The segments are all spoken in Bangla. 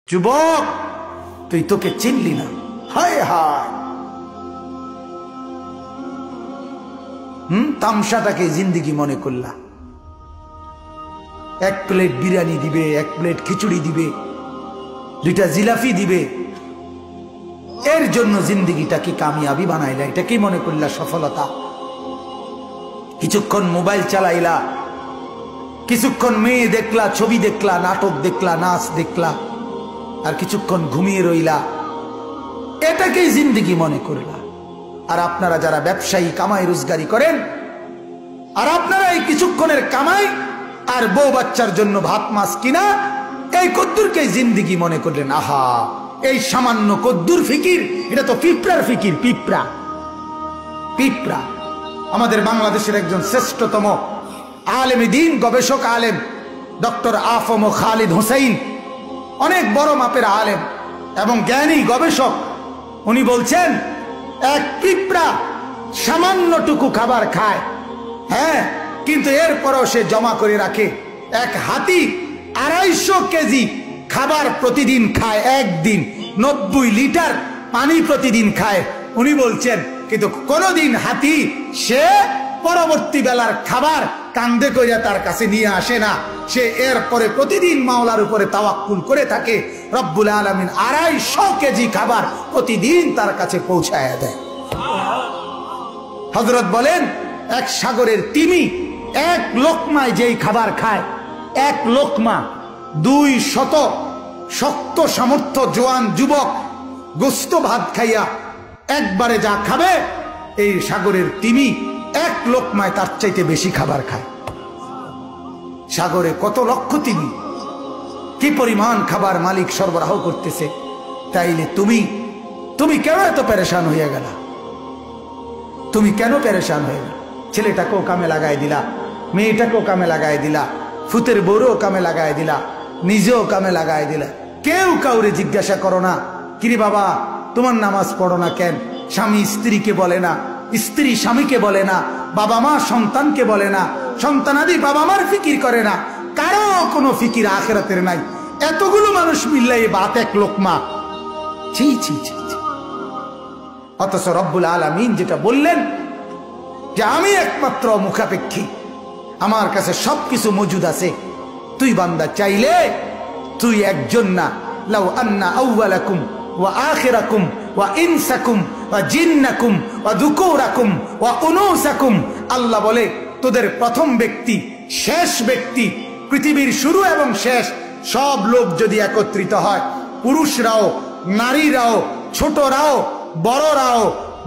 যুবক তুই তোকে চিনলি না, হায় হায়। তামসাটাকে জিন্দিগি মনে করলা। এক প্লেট বিরিয়ানি দিবে, এক প্লেট খিচুড়ি দিবে, দুইটা জিলাপি দিবে, এর জন্য জিন্দিগিটাকে কামিয়াবি বানাইলা। এটা কি মনে করলা সফলতা? কিছুক্ষণ মোবাইল চালাইলা, কিছুক্ষণ মেয়ে দেখলা, ছবি দেখলা, নাটক দেখলা, নাচ দেখলা, আর কিছুক্ষণ ঘুমিয়ে রইলা, এটাকেই জিন্দিগি মনে করলা। আর আপনারা যারা ব্যবসায়ী কামাই রোজগারি করেন, আর আপনারা এই কিছুক্ষণের কামাই আর বউ বাচ্চার জন্য ভাত মাছ কিনা, এই কদ্দুরকে জিন্দিগি মনে করলেন। আহা, এই সামান্য কদ্দুর ফিকির, এটা তো পিঁপড়ার ফিকির। পিঁপড়া পিঁপড়া। আমাদের বাংলাদেশের একজন শ্রেষ্ঠতম আলেম দ্বীন, গবেষক আলেম ডক্টর আফম খালিদ হোসেন, অনেক বড় মাপের আলেম এবং জ্ঞানী গবেষক, উনি বলছেন এক পিঁপড়া সামান্যটুকু খাবার খায়, হ্যাঁ, কিন্তু এরপরও সে জমা করে রাখে। এক হাতি 250 কেজি খাবার প্রতিদিন খায়, একদিন 90 লিটার পানি প্রতিদিন খায়। উনি বলছেন কিন্তু কোনদিন হাতি সে পরবর্তী বেলার খাবার কান্দে কইরা তার কাছে নিয়ে আসে না। সে এরপরে প্রতিদিন মাওলার উপরে তাওয়াক্কুল করে থাকে। রব্বুল আলামিন 250 কেজি খাবার প্রতিদিন তার কাছে পৌঁছায় দেয়। হযরত বলেন এক সাগরের তিমি এক লোকমায় যেই খাবার খায়, এক লোকমা 200 শক্ত সামর্থ্য জোয়ান যুবক গোস্ত ভাত খাইয়া একবারে যা খাবে, এই সাগরের তিমি এক লোকমায় তার চাইতে বেশি খাবার খায়। সাগরে কত লক্ষ তিমি, কি পরিমাণ খাবার মালিক সরবরাহ করতেছে। তাইলে তুমি কেন এত পেরেশান হইয়া গেলা? তুমি কেন পেরেশান হয়ে গেল? ছেলেটাকেও কামে লাগাই দিলা, মেয়েটাকেও কামে লাগাই দিলা, ফুতের বউরেও কামে লাগাই দিলা, নিজেও কামে লাগাই দিলা। কেউ কাউরে জিজ্ঞাসা করো না, কিরে বাবা তোমার নামাজ পড়ো না কেন? স্বামী স্ত্রীকে বলে না, স্ত্রী স্বামীকে বলে না, বাবা মা সন্তানকে বলে না, সন্তানাদি বাবা মার ফিকির করে না, কারো কোনো ফিকির আখিরাতের নাই। এতগুলো মানুষ মিললে এই বাত এক লোকমা। ছি ছি ছি। অথচ রব্বুল আলামিন যেটা বললেন যে আমি একমাত্র মুখাপেক্ষী, আমার কাছে সবকিছু মজুদ আছে। তুই বান্দা চাইলে তুই একজন না, লাউ আন্না আউওয়ালাকুম ওয়া আখিরাকুম ওয়া ইনসাকুম ওয়া জিন্নাকুম ওয়া যুকুরাকুম ওয়া উনুসাকুম, আল্লাহ বলে তোদের প্রথম ব্যক্তি, শেষ ব্যক্তি, পৃথিবীর শুরু এবং শেষ সব লোক যদি একত্রিত হয়, পুরুষরাও নারীরাও, ছোটরাও বড়রাও,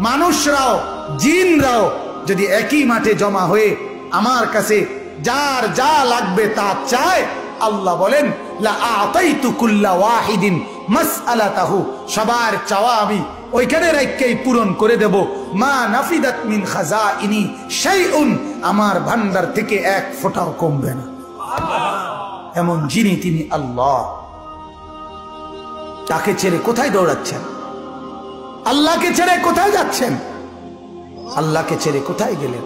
মানুষরাও জিনরাও যদি একই মাঠে জমা হয়ে আমার কাছে যার যা লাগবে তা চায়, আল্লাহ বলেন লা আতাইতু কুল্লা ওয়াহিদিন মাসআলাতাহু, সবার চাওয়া আমি ওইখানে রাখকেই পূরণ করে দেব। মা নাফিদাত মিন খাজাইনি শাইউন, আমার ভান্ডার থেকে এক ফোঁটাও কমবে না। এমন যিনি তিনি আল্লাহ। তাকে ছেড়ে কোথায় দৌড়াচ্ছেন? আল্লাহকে ছেড়ে কোথায় যাচ্ছেন? আল্লাহকে ছেড়ে কোথায় গেলেন?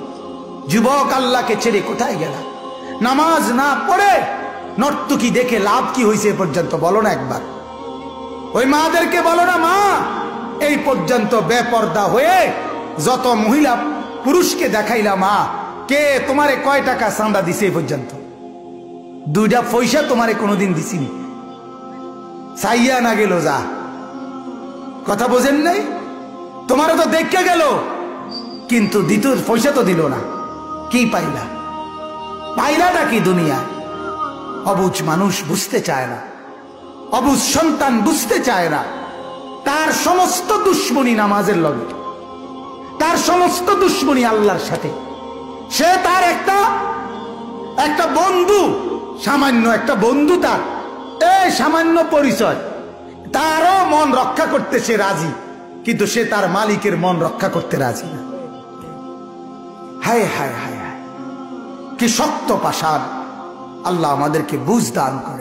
যুবক আল্লাহকে ছেড়ে কোথায় গেল? নামাজ না পড়ে নর্তকী দেখে লাভ কি হয়েছে এ পর্যন্ত বলো না একবার। ওই মাদেরকে বলো না, মা এই পর্যন্ত বেপর্দা হয়ে যত মহিলা পুরুষকে দেখাইলা, মা কে তোমারে কয় টাকা চাঁদা দিছে এই পর্যন্ত? 2টা পয়সা তোমারে কোনোদিন দিছিনি? চাইয়া না গেল যা, কথা বোঝেন নাই? তোমারও তো দেখে গেল, কিন্তু দ্বিতীয় পয়সা তো দিল না। কি পাইলা? পাইলাটা কি দুনিয়া? অবুঝ মানুষ বুঝতে চায় না, অবুঝ সন্তান বুঝতে চায় না। তার সমস্ত দুশ্মনী নামাজের লগে, তার সমস্ত দুশ্মনী আল্লাহর সাথে। সে তার একটা বন্ধু, সামান্য একটা বন্ধু, তার এই সামান্য পরিচয়, তারও মন রক্ষা করতে সে রাজি, কিন্তু সে তার মালিকের মন রক্ষা করতে রাজি না। হায় হায় হায় হায়, কি শক্ত পাষাণ! আল্লাহ আমাদেরকে বুঝ দান করে।